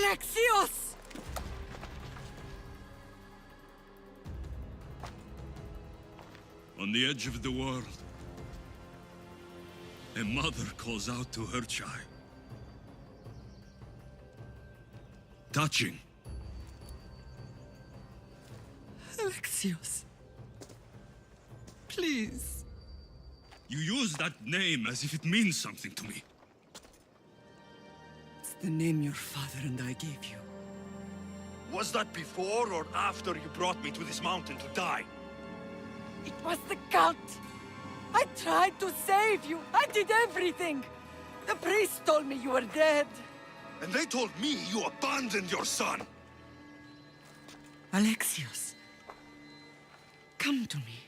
Alexios! On the edge of the world, a mother calls out to her child. Touching. Alexios. Please. You use that name as if it means something to me. It's the name your father and I gave you. Was that before or after you brought me to this mountain to die? It was the cult! I tried to save you! I did everything! The priest told me you were dead! And they told me you abandoned your son! Alexios, come to me.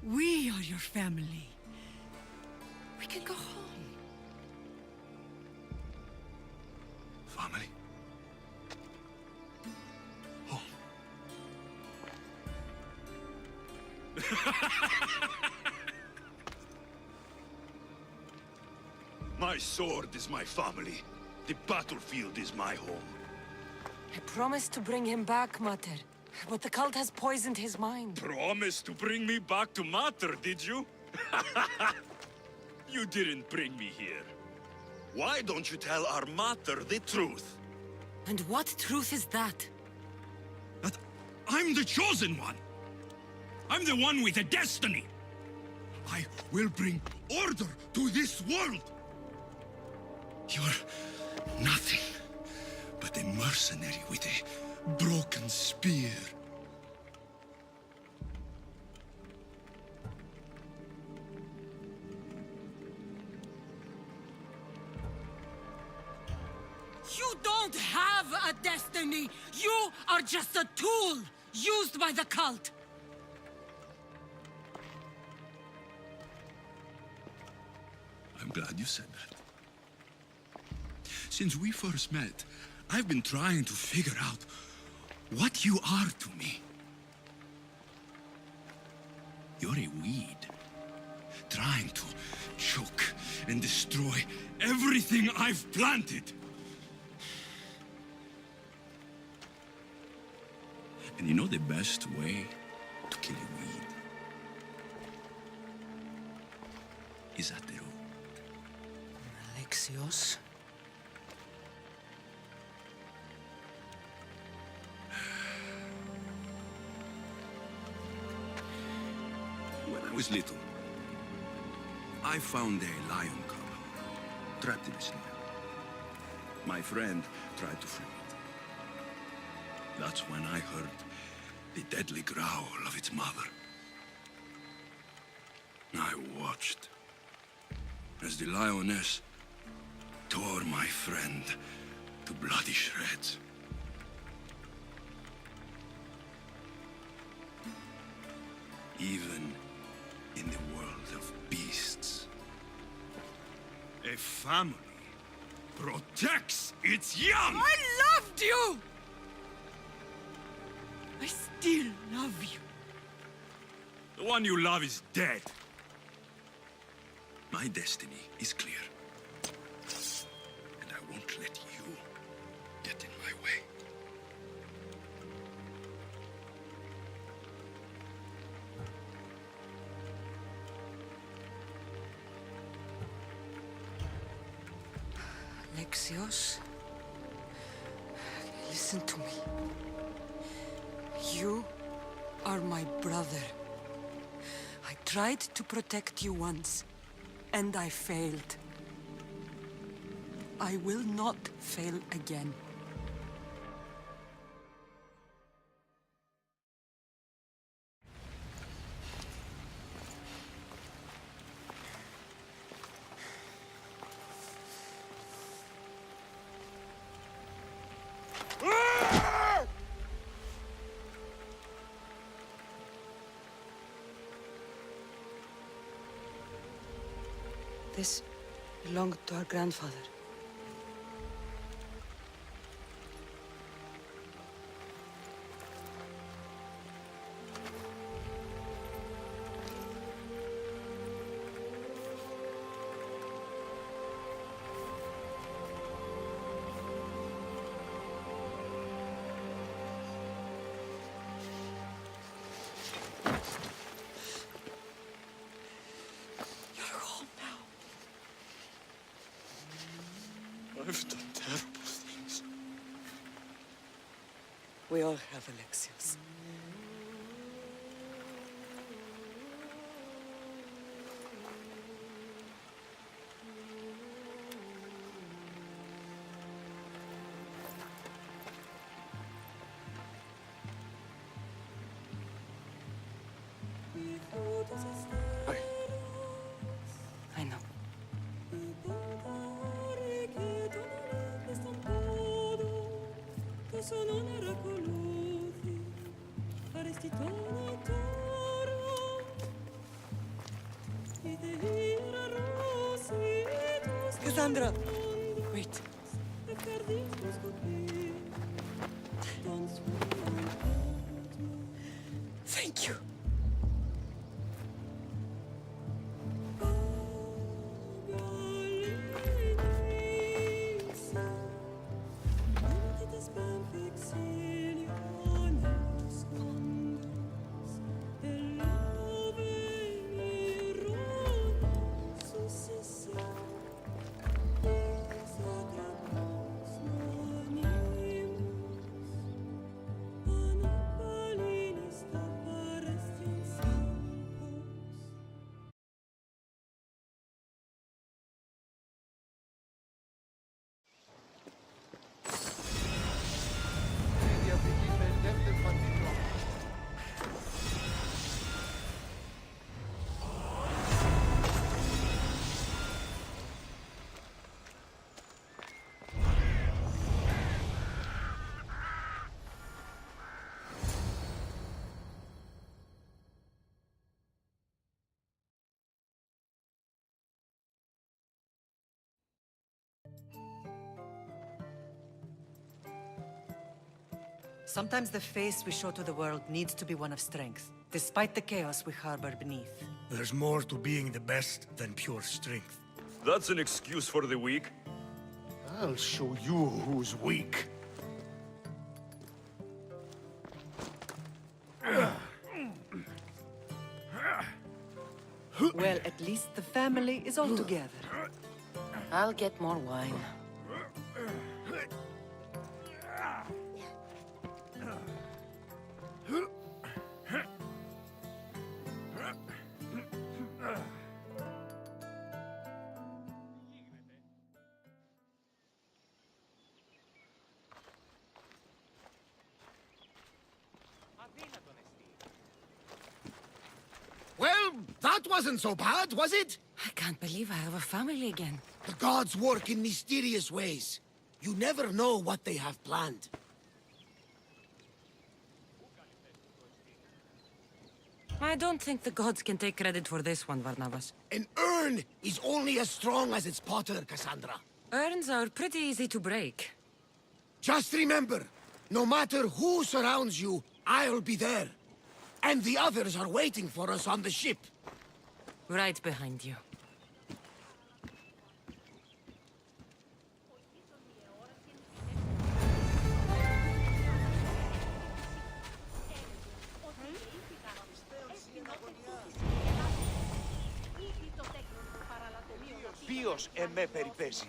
We are your family. We can go home. Family? Home? My sword is my family. The battlefield is my home. I promised to bring him back, Mater. But the cult has poisoned his mind. Promised to bring me back to Mater, did you? You didn't bring me here. Why don't you tell our Mater the truth? And what truth is that? That I'm the chosen one. I'm the one with a destiny. I will bring order to this world. You're nothing but a mercenary with a broken spear. You don't have a destiny! You are just a tool used by the cult! I'm glad you said that. Since we first met, I've been trying to figure out what you are to me. You're a weed, trying to choke and destroy everything I've planted. And you know the best way to kill a weed is at the root. Alexios? When I was little, I found a lion cub trapped in a snare. My friend tried to free it. That's when I heard the deadly growl of its mother. I watched as the lioness tore my friend to bloody shreds. Even in the world of beasts, a family protects its young! I loved you! I still love you. The one you love is dead. My destiny is clear. And I won't let you get in my way. Alexios? Listen to me. You are my brother. I tried to protect you once, and I failed. I will not fail again. This belonged to our grandfather. We all have Alexios. I know. Cassandra! Wait. Thank you. Sometimes the face we show to the world needs to be one of strength, despite the chaos we harbor beneath. There's more to being the best than pure strength. That's an excuse for the weak. I'll show you who's weak. Well, at least the family is all together. I'll get more wine. Well, that wasn't so bad, was it? I can't believe I have a family again. The gods work in mysterious ways. You never know what they have planned. I don't think the gods can take credit for this one, Varnavas. An urn is only as strong as its potter, Cassandra. Urns are pretty easy to break. Just remember, no matter who surrounds you, I'll be there. And the others are waiting for us on the ship. Right behind you. Ποιος εμέ περιπέζει.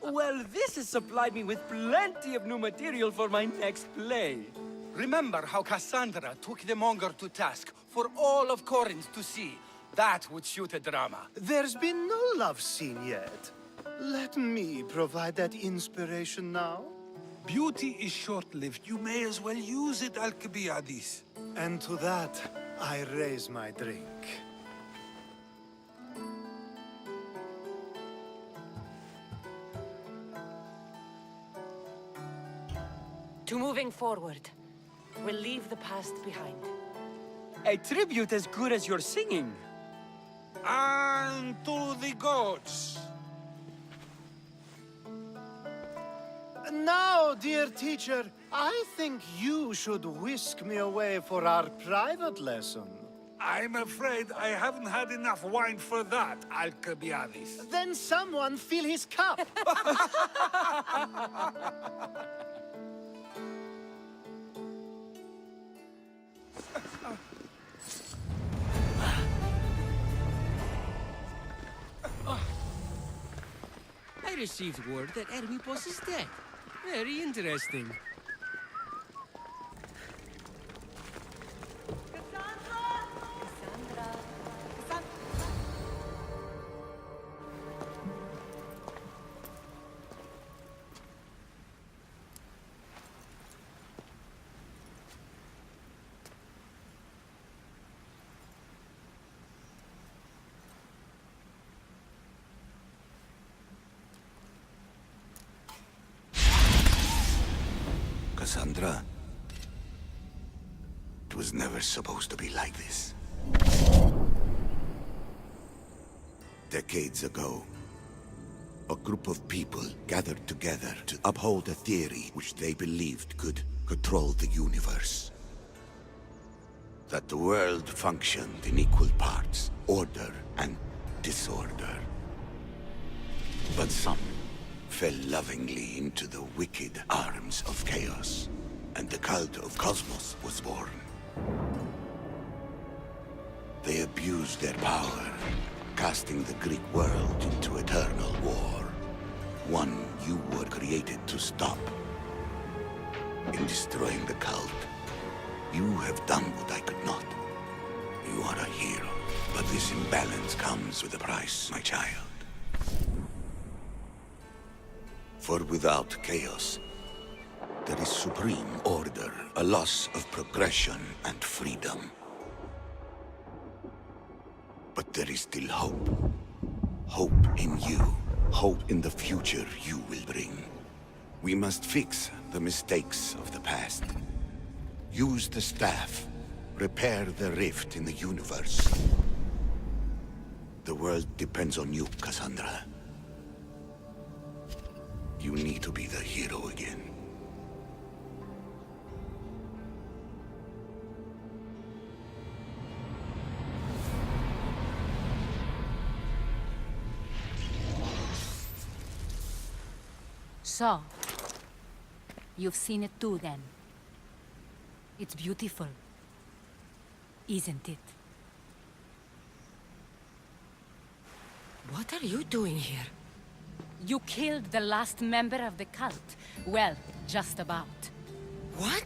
Well, this has supplied me with plenty of new material for my next play. Remember how Cassandra took the monger to task for all of Corinth to see. That would shoot a drama. There's been no love scene yet. Let me provide that inspiration now. Beauty is short-lived. You may as well use it, Alcibiades. And to that, I raise my drink. To moving forward. We'll leave the past behind. A tribute as good as your singing. And to the gods. Now, dear teacher, I think you should whisk me away for our private lesson. I'm afraid I haven't had enough wine for that, Alcibiades. Then someone fill his cup. I received word that Hermipos is dead. Very interesting. Cassandra, it was never supposed to be like this. Decades ago, a group of people gathered together to uphold a theory which they believed could control the universe. That the world functioned in equal parts, order and disorder. But some fell lovingly into the wicked arms of chaos, and the cult of Cosmos was born. They abused their power, casting the Greek world into eternal war. One you were created to stop. In destroying the cult, you have done what I could not. You are a hero, but this imbalance comes with a price, my child. For without chaos, there is supreme order, a loss of progression and freedom. But there is still hope. Hope in you. Hope in the future you will bring. We must fix the mistakes of the past. Use the staff. Repair the rift in the universe. The world depends on you, Cassandra. You need to be the hero again. So, you've seen it too, then. It's beautiful, isn't it? What are you doing here? You killed the last member of the cult. Well, just about. What?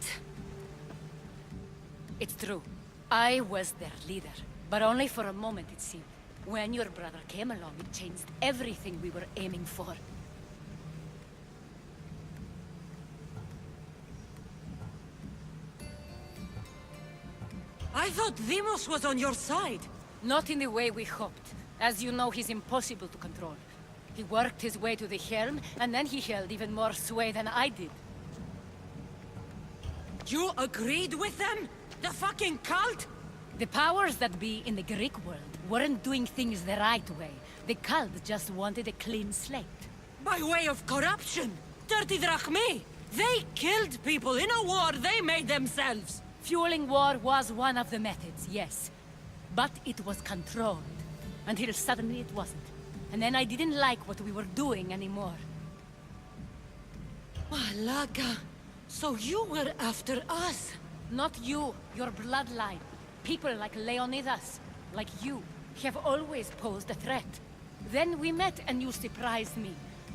It's true. I was their leader, but only for a moment, it seemed. When your brother came along, it changed everything we were aiming for. I thought Deimos was on your side. Not in the way we hoped. As you know, he's impossible to control. He worked his way to the helm, and then he held even more sway than I did. You agreed with them? The fucking cult? The powers that be in the Greek world weren't doing things the right way. The cult just wanted a clean slate. By way of corruption! Dirty drachmae! They killed people in a war they made themselves! Fueling war was one of the methods, yes. But it was controlled. Until suddenly it wasn't. And then I didn't like what we were doing anymore. Malaga, so you were after us? Not you, your bloodline. People like Leonidas, like you, have always posed a threat. Then we met and you surprised me.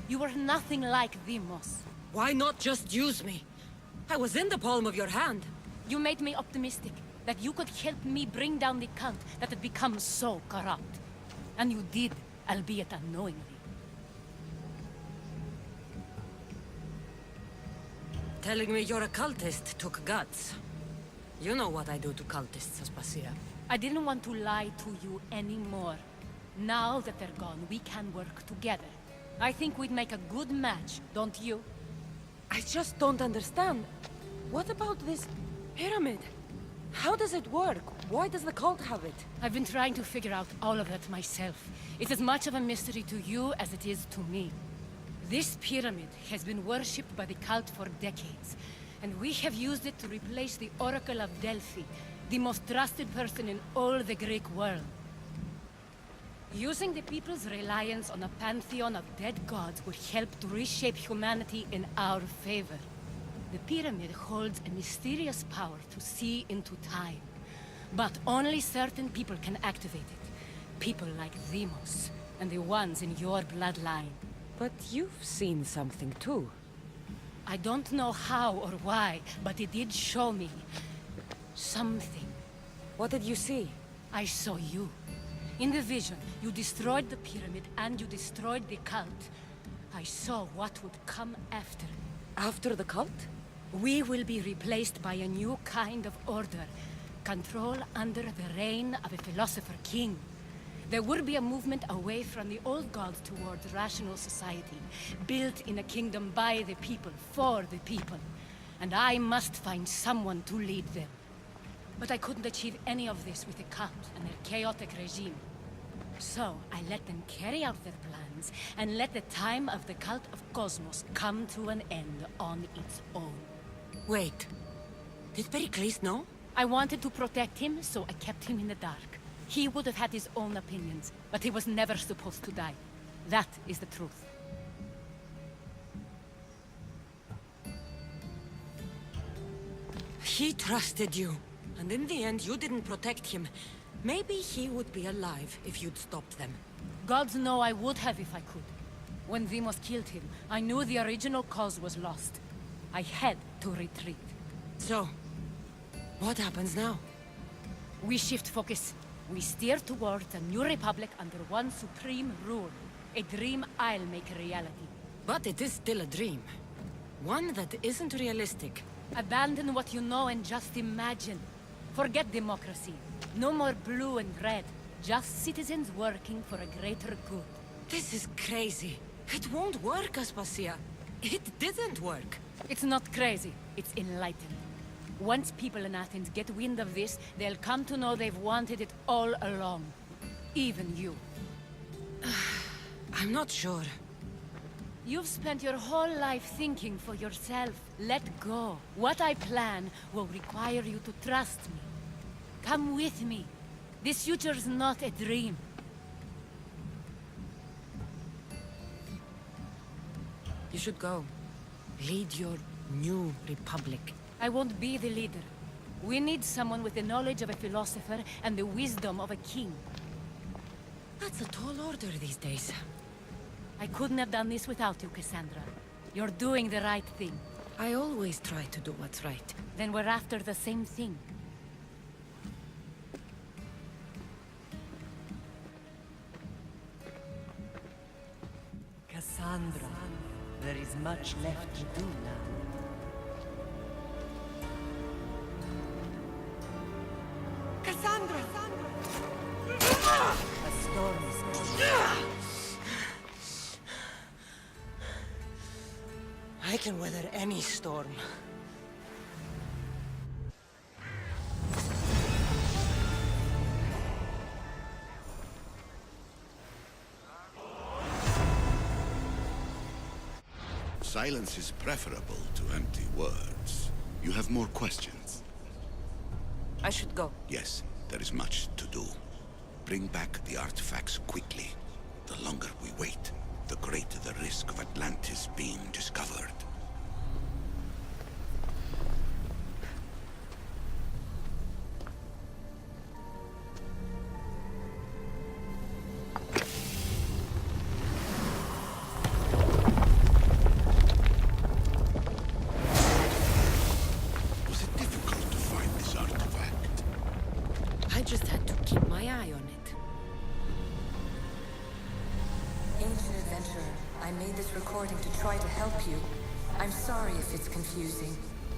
You were nothing like Deimos. Why not just use me? I was in the palm of your hand. You made me optimistic, that you could help me bring down the cult that had become so corrupt. And you did, albeit unknowingly. Telling me you're a cultist took guts. You know what I do to cultists, Aspasia. I didn't want to lie to you anymore. Now that they're gone, we can work together. I think we'd make a good match, don't you? I just don't understand. What about this pyramid? How does it work? Why does the cult have it? I've been trying to figure out all of that myself. It's as much of a mystery to you as it is to me. This pyramid has been worshipped by the cult for decades, and we have used it to replace the Oracle of Delphi, the most trusted person in all the Greek world. Using the people's reliance on a pantheon of dead gods would help to reshape humanity in our favor. The pyramid holds a mysterious power to see into time. But only certain people can activate it. People like Demos, and the ones in your bloodline. But you've seen something too. I don't know how or why, but it did show me something. What did you see? I saw you. In the vision, you destroyed the pyramid and you destroyed the cult. I saw what would come after. After the cult? We will be replaced by a new kind of order. Control under the reign of a philosopher king. There would be a movement away from the old gods towards rational society, built in a kingdom by the people, for the people. And I must find someone to lead them. But I couldn't achieve any of this with the cult and their chaotic regime. So I let them carry out their plans, and let the time of the cult of Cosmos come to an end on its own. Wait. Did Pericles know? I wanted to protect him, so I kept him in the dark. He would have had his own opinions, but he was never supposed to die. That is the truth. He trusted you, and in the end you didn't protect him. Maybe he would be alive if you'd stopped them. Gods know I would have if I could. When Demos killed him, I knew the original cause was lost. I had to retreat. So, what happens now? We shift focus. We steer towards a new republic under one supreme rule. A dream I'll make a reality. But it is still a dream. One that isn't realistic. Abandon what you know and just imagine. Forget democracy. No more blue and red. Just citizens working for a greater good. This is crazy. It won't work, Aspasia. It didn't work. It's not crazy. It's enlightened. Once people in Athens get wind of this, they'll come to know they've wanted it all along. Even you. I'm not sure. You've spent your whole life thinking for yourself. Let go. What I plan will require you to trust me. Come with me. This future's not a dream. You should go. Lead your new republic. I won't be the leader. We need someone with the knowledge of a philosopher and the wisdom of a king. That's a tall order these days. I couldn't have done this without you, Cassandra. You're doing the right thing. I always try to do what's right. Then we're after the same thing. Cassandra, there is much left to do now. Cassandra! A storm is coming. I can weather any storm. Silence is preferable to empty words. You have more questions? I should go. Yes, there is much to do. Bring back the artifacts quickly. The longer we wait, the greater the risk of Atlantis being discovered. Was it difficult to find this artifact? I just had to keep my eye on it. Ancient adventurer, I made this recording to try to help you. I'm sorry if it's confusing.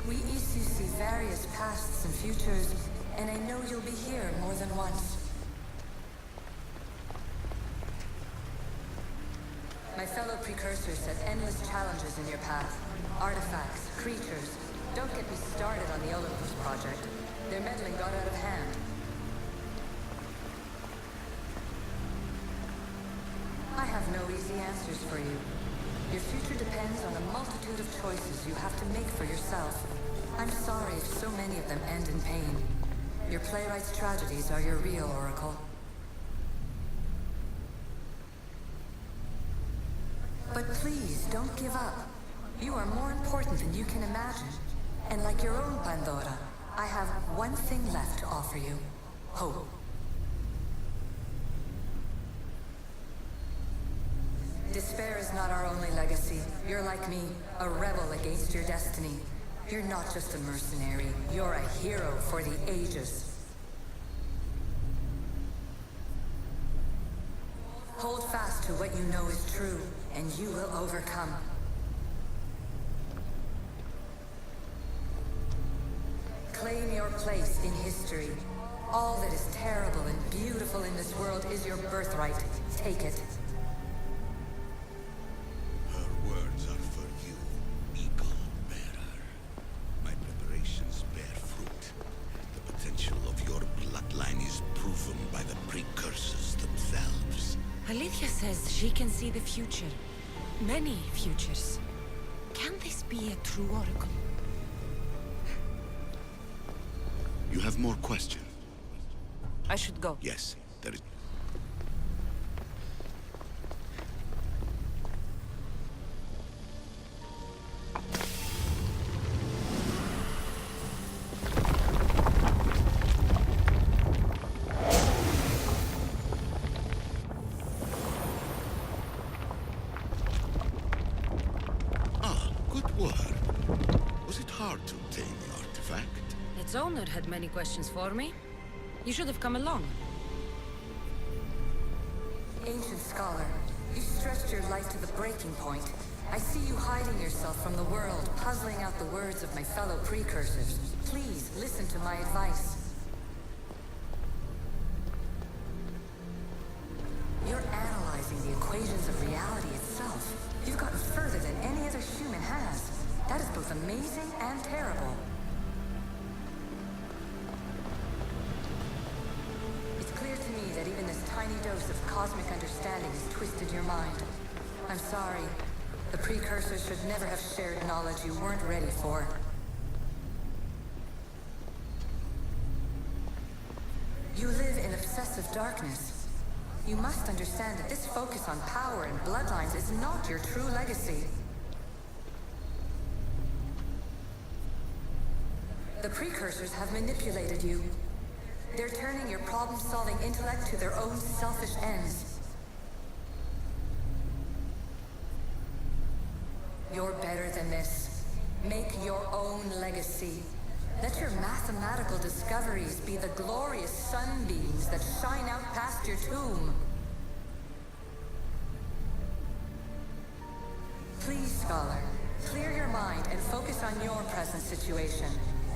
We Isu see various pasts and futures, and I know you'll be here more than once. My fellow precursors set endless challenges in your path. Artifacts, creatures. Don't get me started on the Olympus project. Their meddling got out of hand. I have no easy answers for you. Your future depends on a multitude of choices you have to make for yourself. I'm sorry if so many of them end in pain. Your playwright's tragedies are your real oracle. But please, don't give up. You are more important than you can imagine. And like your own Pandora, I have one thing left to offer you. Hope. Despair is not our only legacy. You're like me, a rebel against your destiny. You're not just a mercenary, you're a hero for the ages. Hold fast to what you know is true, and you will overcome. Claim your place in history. All that is terrible and beautiful in this world is your birthright. Take it. Her words are for you, Eagle Bearer. My preparations bear fruit. The potential of your bloodline is proven by the precursors themselves. Alethea says she can see the future. Many futures. Can this be a true oracle? You have more questions? I should go. Yes, there is... Good work. Was it hard to obtain the artifact? Its owner had many questions for me. You should have come along. Ancient scholar, you stretched your life to the breaking point. I see you hiding yourself from the world, puzzling out the words of my fellow precursors. Please, listen to my advice. You're analyzing the equations of reality itself. You've gotten further than any other human has. That is both amazing and terrible. It's clear to me that even this tiny dose of cosmic understanding has twisted your mind. I'm sorry. The precursors should never have shared knowledge you weren't ready for. You live in obsessive darkness. You must understand that this focus on power and bloodlines is not your true legacy. The precursors have manipulated you. They're turning your problem-solving intellect to their own selfish ends. You're better than this. Make your own legacy. Let your mathematical discoveries be the glorious sunbeams that shine out past your tomb. Please, scholar, clear your mind and focus on your present situation.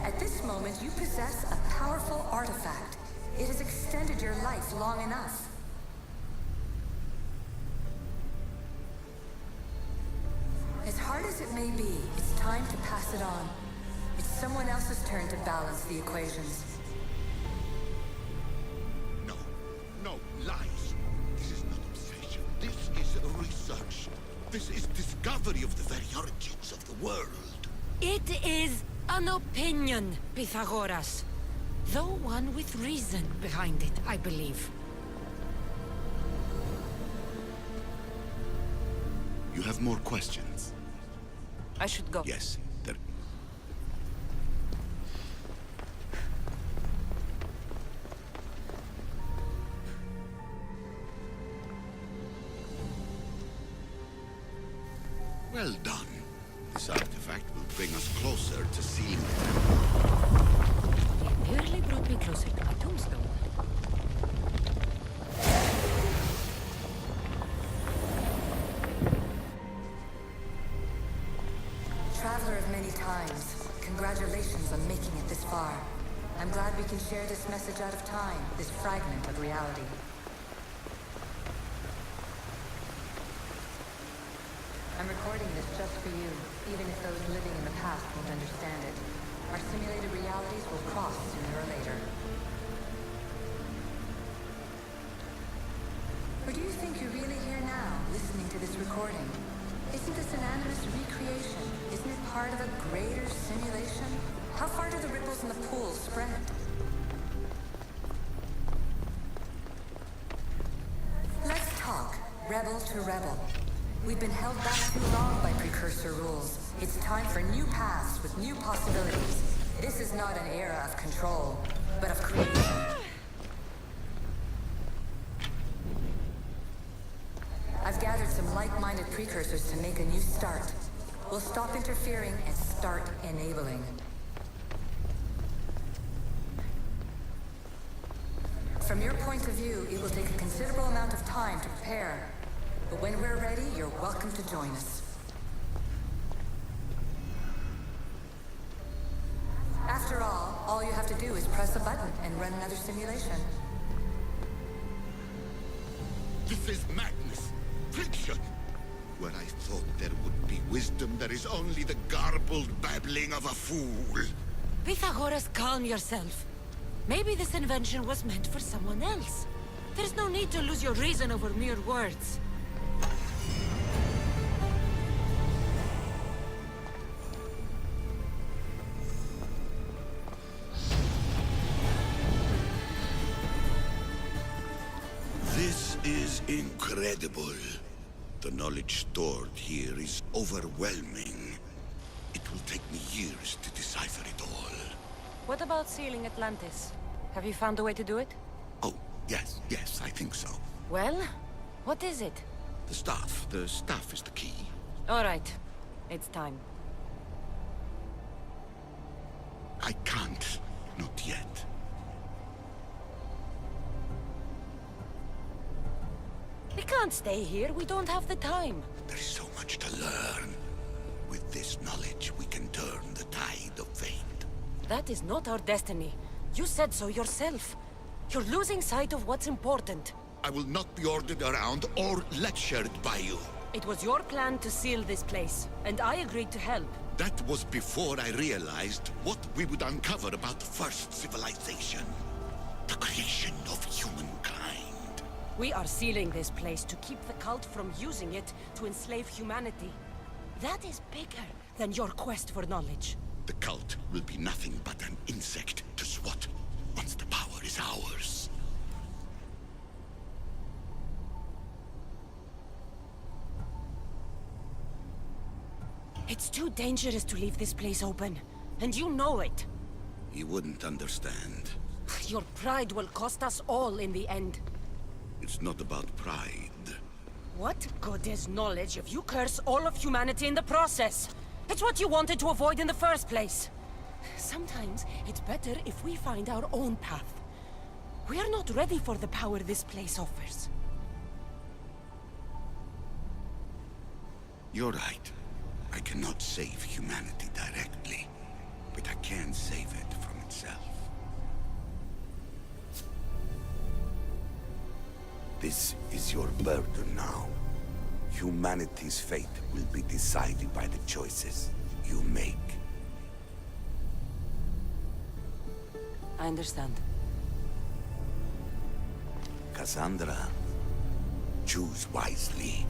At this moment, you possess a powerful artifact. It has extended your life long enough. As hard as it may be, it's time to pass it on. It's someone else's turn to balance the equations. No, lies. This is not obsession. This is research. This is discovery of the very origins of the world. It is an opinion, Pythagoras. Though one with reason behind it, I believe. You have more questions? I should go. Yes, there... Well done. This artifact will bring us closer to seeing It nearly brought me closer to my tombstone. times. Congratulations on making it this far. I'm glad we can share this message out of time, this fragment of reality. I'm recording this just for you, even if those living in the past won't understand it. Our simulated realities will cross sooner or later. Or do you think you're really here now, listening to this recording? Isn't this an animus recreation? Isn't it part of a greater simulation? How far do the ripples in the pool spread? Let's talk, rebel to rebel. We've been held back too long by precursor rules. It's time for new paths with new possibilities. This is not an era of control, but of creation. I've gathered some like-minded precursors to make a new start. We'll stop interfering and start enabling. From your point of view, it will take a considerable amount of time to prepare. But when we're ready, you're welcome to join us. After all you have to do is press a button and run another simulation. This is madness. Fiction. Where I thought there would be wisdom, there is only the garbled babbling of a fool. Pythagoras, calm yourself. Maybe this invention was meant for someone else. There's no need to lose your reason over mere words. This is incredible. The knowledge stored here is overwhelming. It will take me years to decipher it all. What about sealing Atlantis? Have you found a way to do it? Oh, yes, I think so. Well, what is it? The staff. The staff is the key. All right. It's time. I can't. Not yet. We can't stay here. We don't have the time. There is so much to learn. With this knowledge, we can turn the tide of fate. That is not our destiny. You said so yourself. You're losing sight of what's important. I will not be ordered around or lectured by you. It was your plan to seal this place, and I agreed to help. That was before I realized what we would uncover about the first civilization. The creation of humankind. We are sealing this place to keep the cult from using it to enslave humanity. That is bigger than your quest for knowledge. The cult will be nothing but an insect to swat once the power is ours. It's too dangerous to leave this place open, and you know it. You wouldn't understand. Your pride will cost us all in the end. It's not about pride. What good is knowledge if you curse all of humanity in the process? It's what you wanted to avoid in the first place. Sometimes it's better if we find our own path. We are not ready for the power this place offers. You're right. I cannot save humanity directly, but I can save it from itself. This is your burden now. Humanity's fate will be decided by the choices you make. I understand. Cassandra, choose wisely.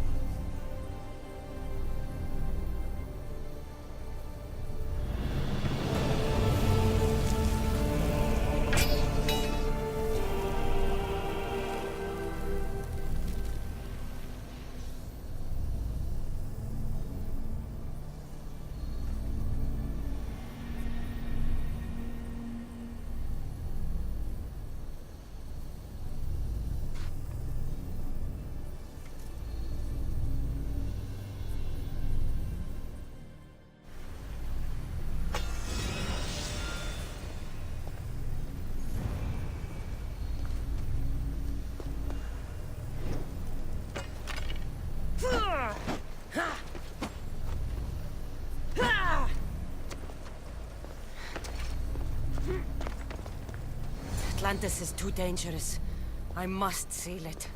Atlantis is too dangerous. I must seal it.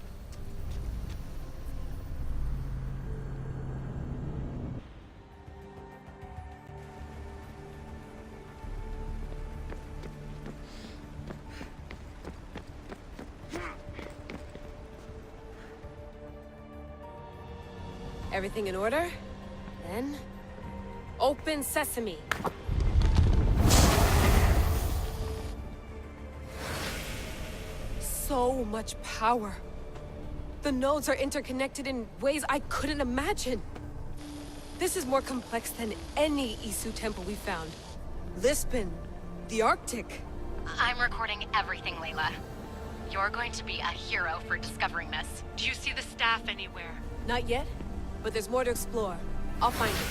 Everything in order? Then... open sesame! So much power. The nodes are interconnected in ways I couldn't imagine. This is more complex than any Isu temple we found. Lisbon, the Arctic. I'm recording everything, Layla. You're going to be a hero for discovering this. Do you see the staff anywhere? Not yet, but there's more to explore. I'll find it.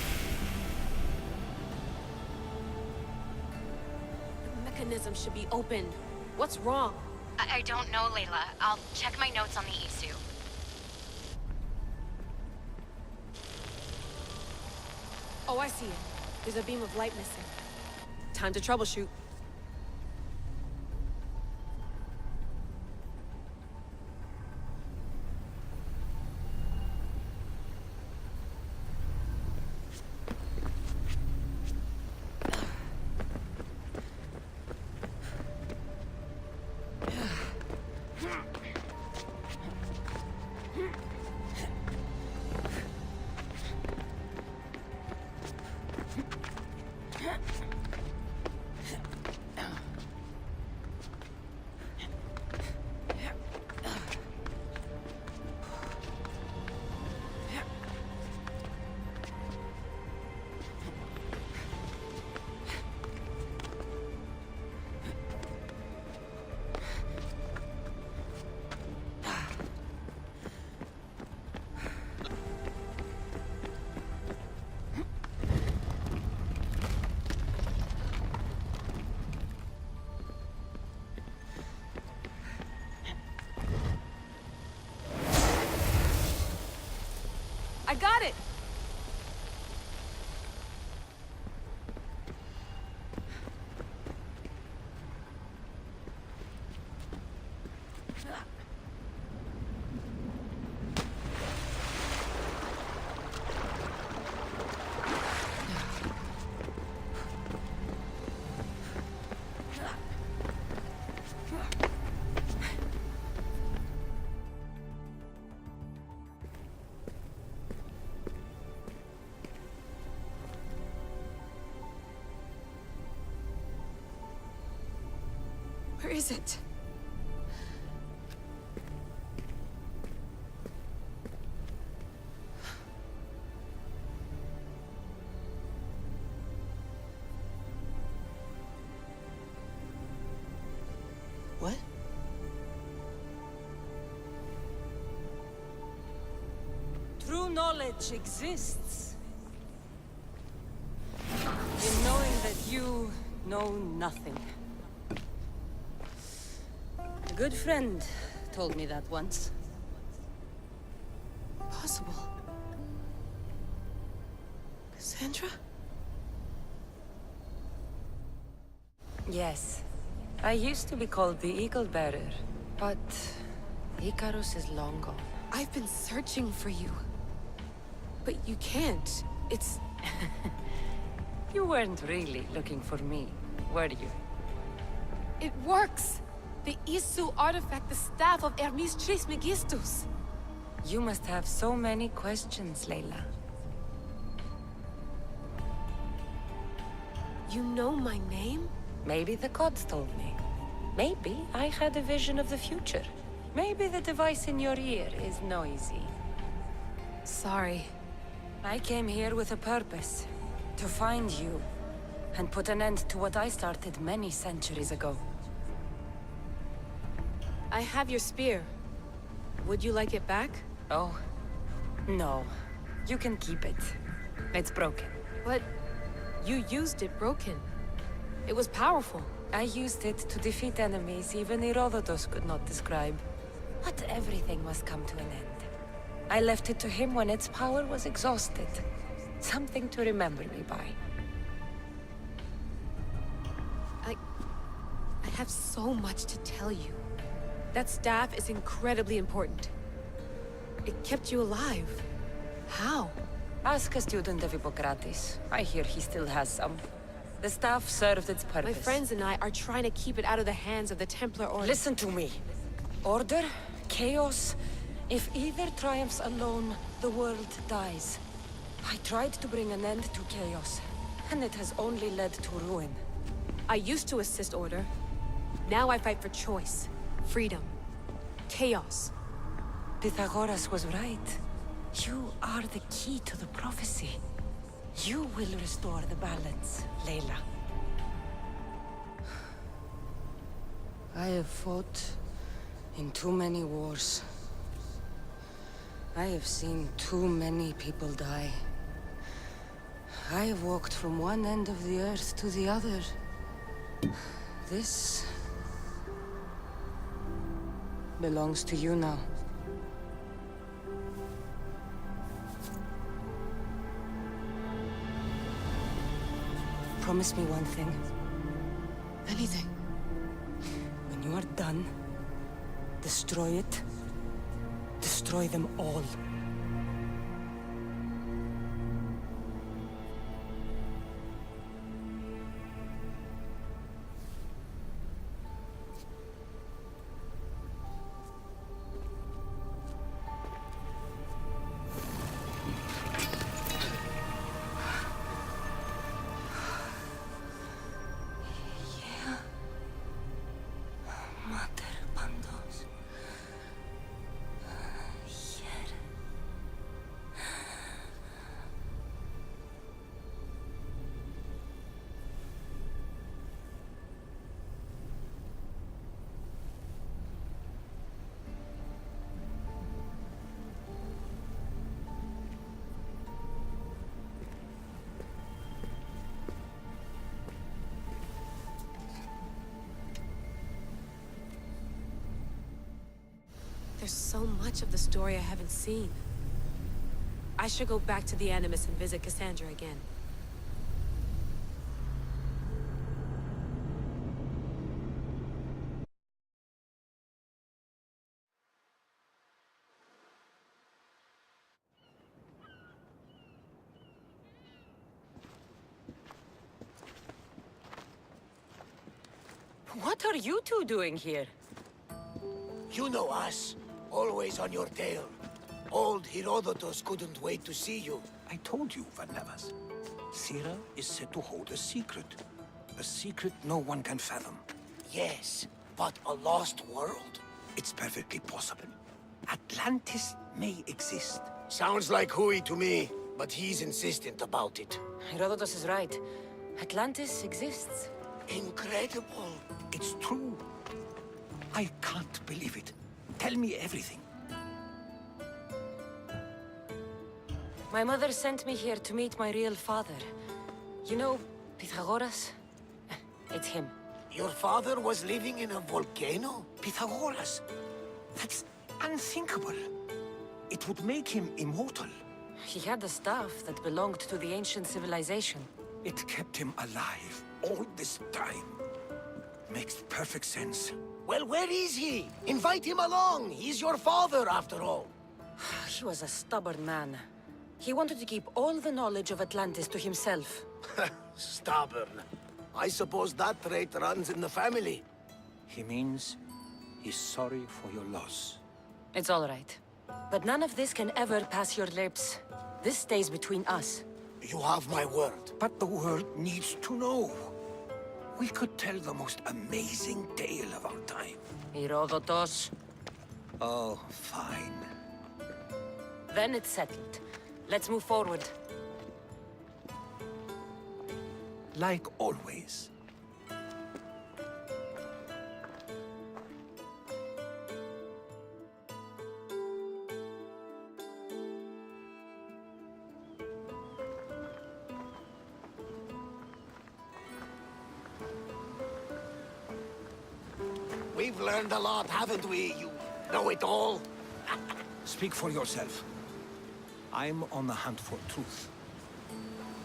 The mechanism should be opened. What's wrong? I don't know, Layla. I'll check my notes on the Isu. Oh, I see it. There's a beam of light missing. Time to troubleshoot. I got it! Where is it? What? True knowledge exists. In knowing that you know nothing. A good friend told me that once. Possible. Cassandra? Yes. I used to be called the Eagle Bearer, but Icarus is long gone. I've been searching for you. But you can't. It's... You weren't really looking for me, were you? It works! The Isu artifact, the staff of Hermes Trismegistus. You must have so many questions, Layla. You know my name? Maybe the gods told me. Maybe I had a vision of the future. Maybe the device in your ear is noisy. Sorry. I came here with a purpose. To find you. And put an end to what I started many centuries ago. I have your spear. Would you like it back? Oh. No. You can keep it. It's broken. But... you used it broken. It was powerful. I used it to defeat enemies even Herodotus could not describe. But everything must come to an end. I left it to him when its power was exhausted. Something to remember me by. I have so much to tell you. That staff is incredibly important. It kept you alive. How? Ask a student of Hippocrates. I hear he still has some. The staff served its purpose. My friends and I are trying to keep it out of the hands of the Templar Order. Listen to me. Order, chaos. If either triumphs alone, the world dies. I tried to bring an end to chaos, and it has only led to ruin. I used to assist Order. Now I fight for choice, freedom, chaos. Pythagoras was right. You are the key to the prophecy. You will restore the balance, Layla. I have fought in too many wars. I have seen too many people die. I have walked from one end of the earth to the other. This belongs to you now. Promise me one thing. Anything. When you are done, destroy it. Destroy them all. There's so much of the story I haven't seen. I should go back to the Animus and visit Cassandra again. What are you two doing here? You know us. Always on your tail. Old Herodotus couldn't wait to see you. I told you, Varnavas. Sira is said to hold a secret. A secret no one can fathom. Yes, but a lost world? It's perfectly possible. Atlantis may exist. Sounds like Hui to me, but he's insistent about it. Herodotus is right. Atlantis exists. Incredible. It's true. I can't believe it. Tell me everything. My mother sent me here to meet my real father. You know, Pythagoras? It's him. Your father was living in a volcano? Pythagoras? That's unthinkable. It would make him immortal. He had the staff that belonged to the ancient civilization. It kept him alive all this time. Makes perfect sense. Well, where is he? Invite him along. He's your father, after all. He was a stubborn man. He wanted to keep all the knowledge of Atlantis to himself. Stubborn. I suppose that trait runs in the family. He means he's sorry for your loss. It's all right. But none of this can ever pass your lips. This stays between us. You have my word. But the world needs to know. We could tell the most amazing tale of our time. Herodotus. Oh, fine. Then it's settled. Let's move forward. Like always. We've learned a lot, haven't we? You know it all. Speak for yourself. I'm on the hunt for truth.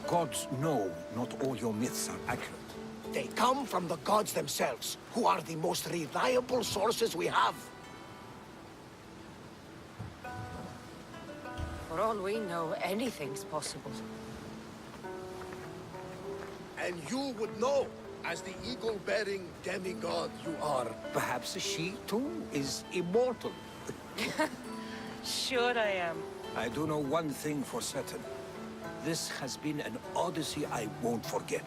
Gods know not all your myths are accurate. They come from the gods themselves, who are the most reliable sources we have. For all we know, anything's possible. And you would know, as the eagle-bearing demigod you are. Perhaps she, too, is immortal. Sure I am. I do know one thing for certain. This has been an Odyssey I won't forget.